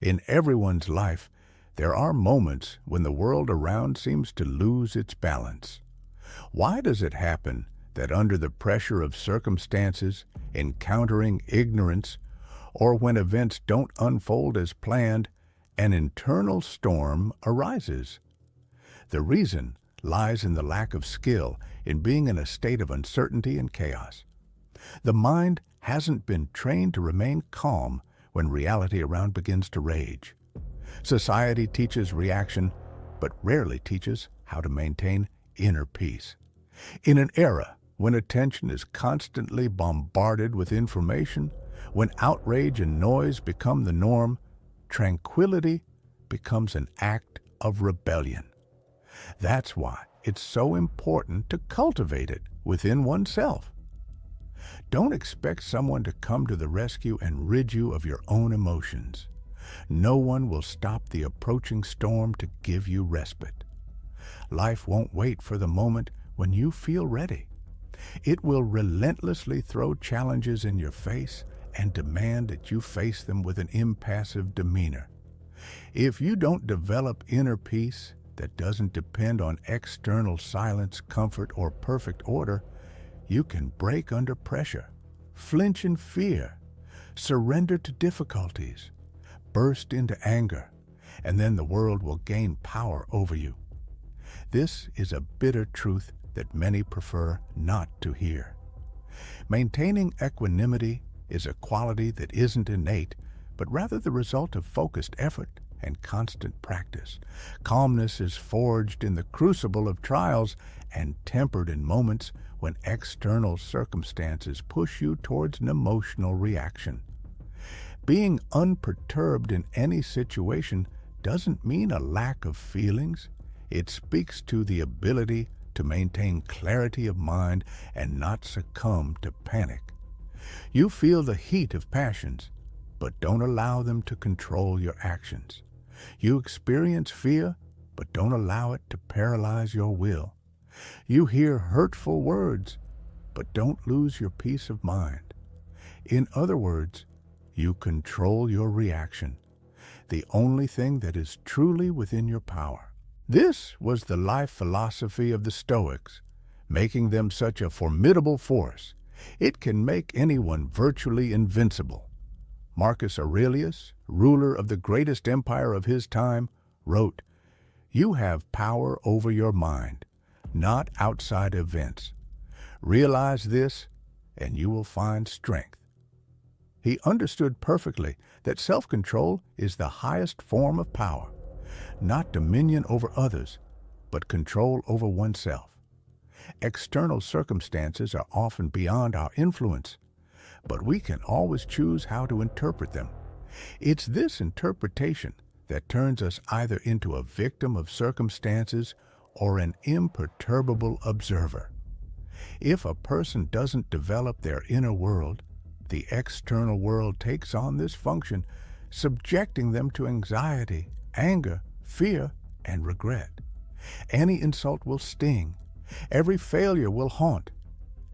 In everyone's life, there are moments when the world around seems to lose its balance. Why does it happen that under the pressure of circumstances, encountering ignorance, or when events don't unfold as planned, an internal storm arises? The reason lies in the lack of skill in being in a state of uncertainty and chaos. The mind hasn't been trained to remain calm when reality around begins to rage. Society teaches reaction, but rarely teaches how to maintain inner peace. In an era when attention is constantly bombarded with information, when outrage and noise become the norm, tranquility becomes an act of rebellion. That's why it's so important to cultivate it within oneself. Don't expect someone to come to the rescue and rid you of your own emotions. No one will stop the approaching storm to give you respite. Life won't wait for the moment when you feel ready. It will relentlessly throw challenges in your face and demand that you face them with an impassive demeanor. If you don't develop inner peace that doesn't depend on external silence, comfort, or perfect order, you can break under pressure, flinch in fear, surrender to difficulties, burst into anger, and then the world will gain power over you. This is a bitter truth that many prefer not to hear. Maintaining equanimity is a quality that isn't innate, but rather the result of focused effort and constant practice. Calmness is forged in the crucible of trials and tempered in moments when external circumstances push you towards an emotional reaction. Being unperturbed in any situation doesn't mean a lack of feelings. It speaks to the ability to maintain clarity of mind and not succumb to panic. You feel the heat of passions, but don't allow them to control your actions. You experience fear, but don't allow it to paralyze your will. You hear hurtful words, but don't lose your peace of mind. In other words, you control your reaction, the only thing that is truly within your power. This was the life philosophy of the Stoics, making them such a formidable force. It can make anyone virtually invincible. Marcus Aurelius, ruler of the greatest empire of his time, wrote, "You have power over your mind, not outside events. Realize this, and you will find strength." He understood perfectly that self-control is the highest form of power, not dominion over others, but control over oneself. External circumstances are often beyond our influence, but we can always choose how to interpret them. It's this interpretation that turns us either into a victim of circumstances or an imperturbable observer. If a person doesn't develop their inner world, the external world takes on this function, subjecting them to anxiety, anger, fear, and regret. Any insult will sting, every failure will haunt,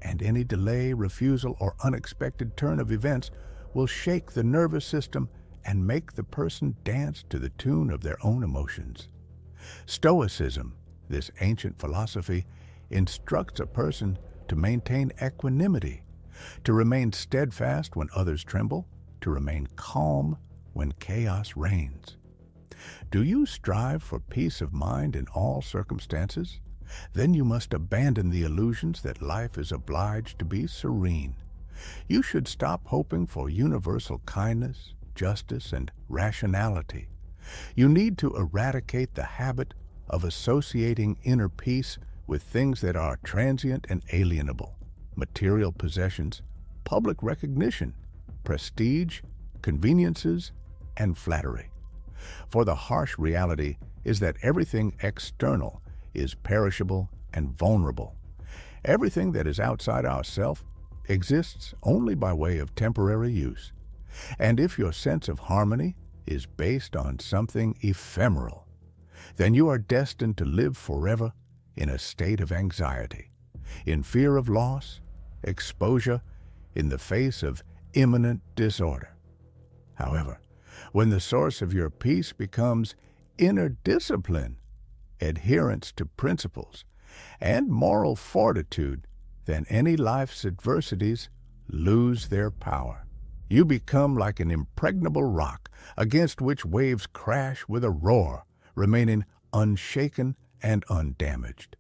and any delay, refusal, or unexpected turn of events will shake the nervous system and make the person dance to the tune of their own emotions. Stoicism, this ancient philosophy, instructs a person to maintain equanimity, to remain steadfast when others tremble, to remain calm when chaos reigns. Do you strive for peace of mind in all circumstances? Then you must abandon the illusions that life is obliged to be serene. You should stop hoping for universal kindness, justice, and rationality. You need to eradicate the habit of associating inner peace with things that are transient and alienable: material possessions, public recognition, prestige, conveniences, and flattery. For the harsh reality is that everything external is perishable and vulnerable. Everything that is outside ourself exists only by way of temporary use. And if your sense of harmony is based on something ephemeral, then you are destined to live forever in a state of anxiety, in fear of loss, exposure, in the face of imminent disorder. However, when the source of your peace becomes inner discipline, adherence to principles, and moral fortitude, then any life's adversities lose their power. You become like an impregnable rock against which waves crash with a roar, remaining unshaken and undamaged.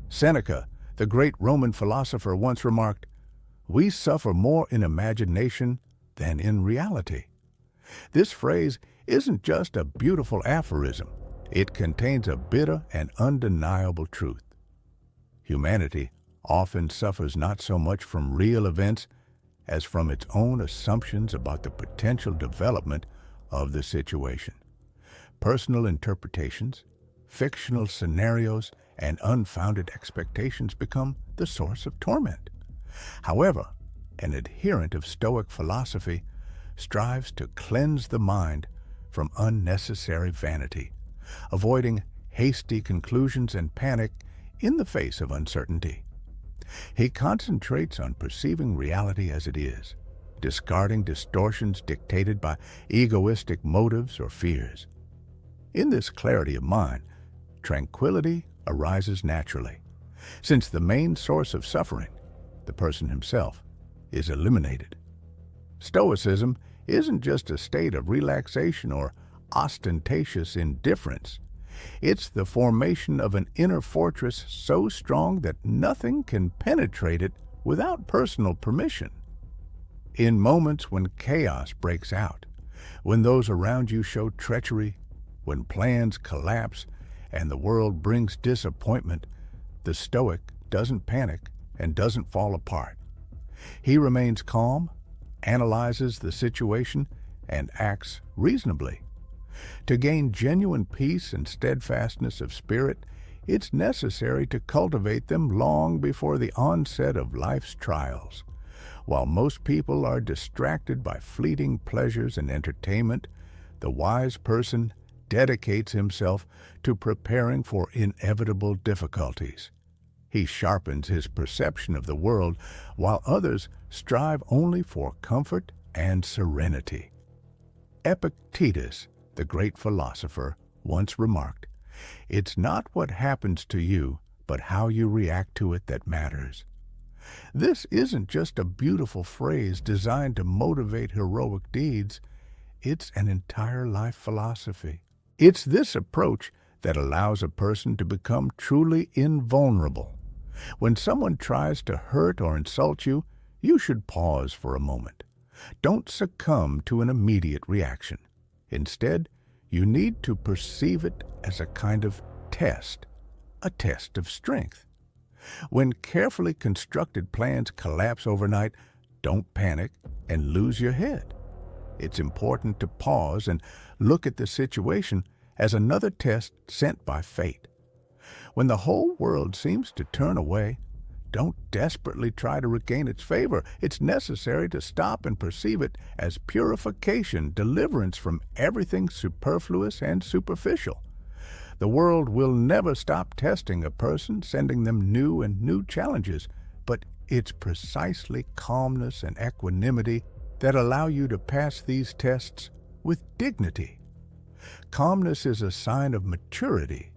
Seneca, the great Roman philosopher, once remarked, "We suffer more in imagination than in reality." This phrase isn't just a beautiful aphorism. It contains a bitter and undeniable truth. Humanity often suffers not so much from real events as from its own assumptions about the potential development of the situation. Personal interpretations, fictional scenarios, and unfounded expectations become the source of torment. However, an adherent of Stoic philosophy strives to cleanse the mind from unnecessary vanity, avoiding hasty conclusions and panic in the face of uncertainty. He concentrates on perceiving reality as it is, discarding distortions dictated by egoistic motives or fears. In this clarity of mind, tranquility arises naturally, since the main source of suffering, the person himself, is eliminated. Stoicism isn't just a state of relaxation or ostentatious indifference. It's the formation of an inner fortress so strong that nothing can penetrate it without personal permission. In moments when chaos breaks out, when those around you show treachery, when plans collapse and the world brings disappointment, the Stoic doesn't panic and doesn't fall apart. He remains calm, analyzes the situation, and acts reasonably. To gain genuine peace and steadfastness of spirit, it's necessary to cultivate them long before the onset of life's trials. While most people are distracted by fleeting pleasures and entertainment, the wise person dedicates himself to preparing for inevitable difficulties. He sharpens his perception of the world, while others strive only for comfort and serenity. Epictetus, the great philosopher, once remarked, "It's not what happens to you, but how you react to it that matters." This isn't just a beautiful phrase designed to motivate heroic deeds. It's an entire life philosophy. It's this approach that allows a person to become truly invulnerable. When someone tries to hurt or insult you, you should pause for a moment. Don't succumb to an immediate reaction. Instead, you need to perceive it as a kind of test, a test of strength. When carefully constructed plans collapse overnight, don't panic and lose your head. It's important to pause and look at the situation as another test sent by fate. When the whole world seems to turn away, don't desperately try to regain its favor. It's necessary to stop and perceive it as purification, deliverance from everything superfluous and superficial. The world will never stop testing a person, sending them new challenges, but it's precisely calmness and equanimity that allow you to pass these tests with dignity. Calmness is a sign of maturity,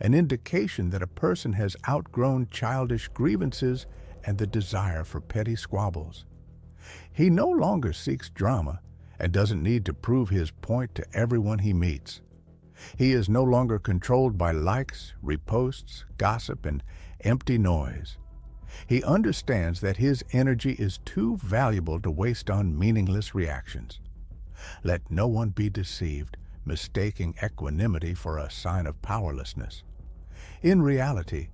an indication that a person has outgrown childish grievances and the desire for petty squabbles. He no longer seeks drama and doesn't need to prove his point to everyone he meets. He is no longer controlled by likes, reposts, gossip, and empty noise. He understands that his energy is too valuable to waste on meaningless reactions. Let no one be deceived, mistaking equanimity for a sign of powerlessness. In reality,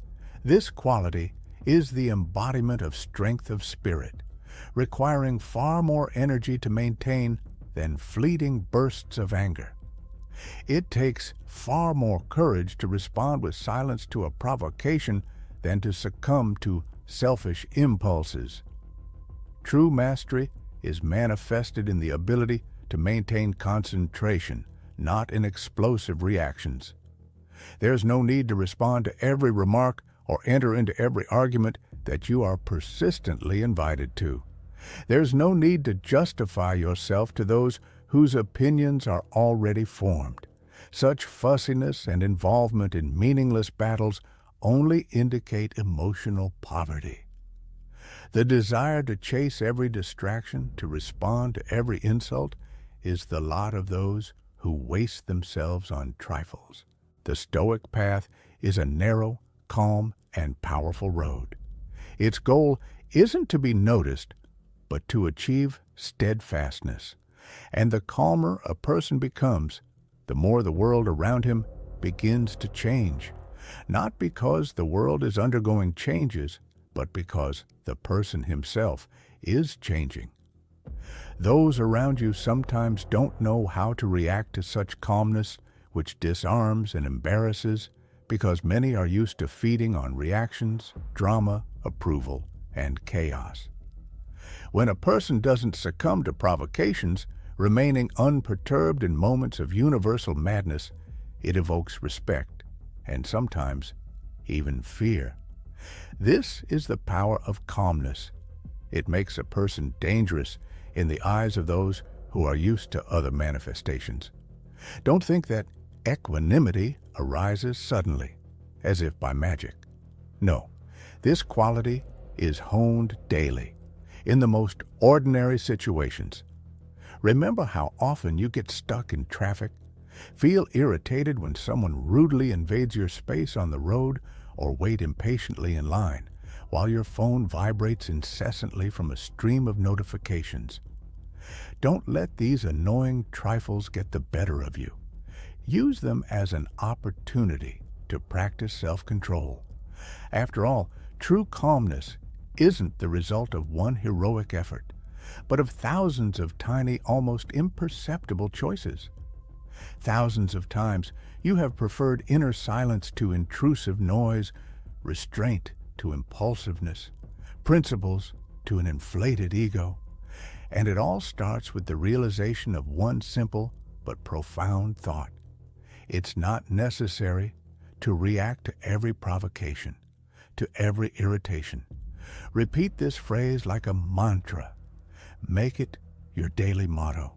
this quality is the embodiment of strength of spirit, requiring far more energy to maintain than fleeting bursts of anger. It takes far more courage to respond with silence to a provocation than to succumb to selfish impulses. True mastery is manifested in the ability to maintain concentration, not in explosive reactions. There's no need to respond to every remark or enter into every argument that you are persistently invited to. There's no need to justify yourself to those whose opinions are already formed. Such fussiness and involvement in meaningless battles only indicate emotional poverty. The desire to chase every distraction, to respond to every insult, is the lot of those who waste themselves on trifles. The Stoic path is a narrow, calm, and powerful road. Its goal isn't to be noticed, but to achieve steadfastness. And the calmer a person becomes, the more the world around him begins to change. Not because the world is undergoing changes, but because the person himself is changing. Those around you sometimes don't know how to react to such calmness, which disarms and embarrasses, because many are used to feeding on reactions, drama, approval, and chaos. When a person doesn't succumb to provocations, remaining unperturbed in moments of universal madness, it evokes respect, and sometimes even fear. This is the power of calmness. It makes a person dangerous in the eyes of those who are used to other manifestations. Don't think that equanimity arises suddenly, as if by magic. No, this quality is honed daily, in the most ordinary situations. Remember how often you get stuck in traffic, feel irritated when someone rudely invades your space on the road, or wait impatiently in line, while your phone vibrates incessantly from a stream of notifications. Don't let these annoying trifles get the better of you. Use them as an opportunity to practice self-control. After all, true calmness isn't the result of one heroic effort, but of thousands of tiny, almost imperceptible choices. Thousands of times you have preferred inner silence to intrusive noise, restraint to impulsiveness, principles to an inflated ego. And it all starts with the realization of one simple but profound thought. It's not necessary to react to every provocation, to every irritation. Repeat this phrase like a mantra. Make it your daily motto.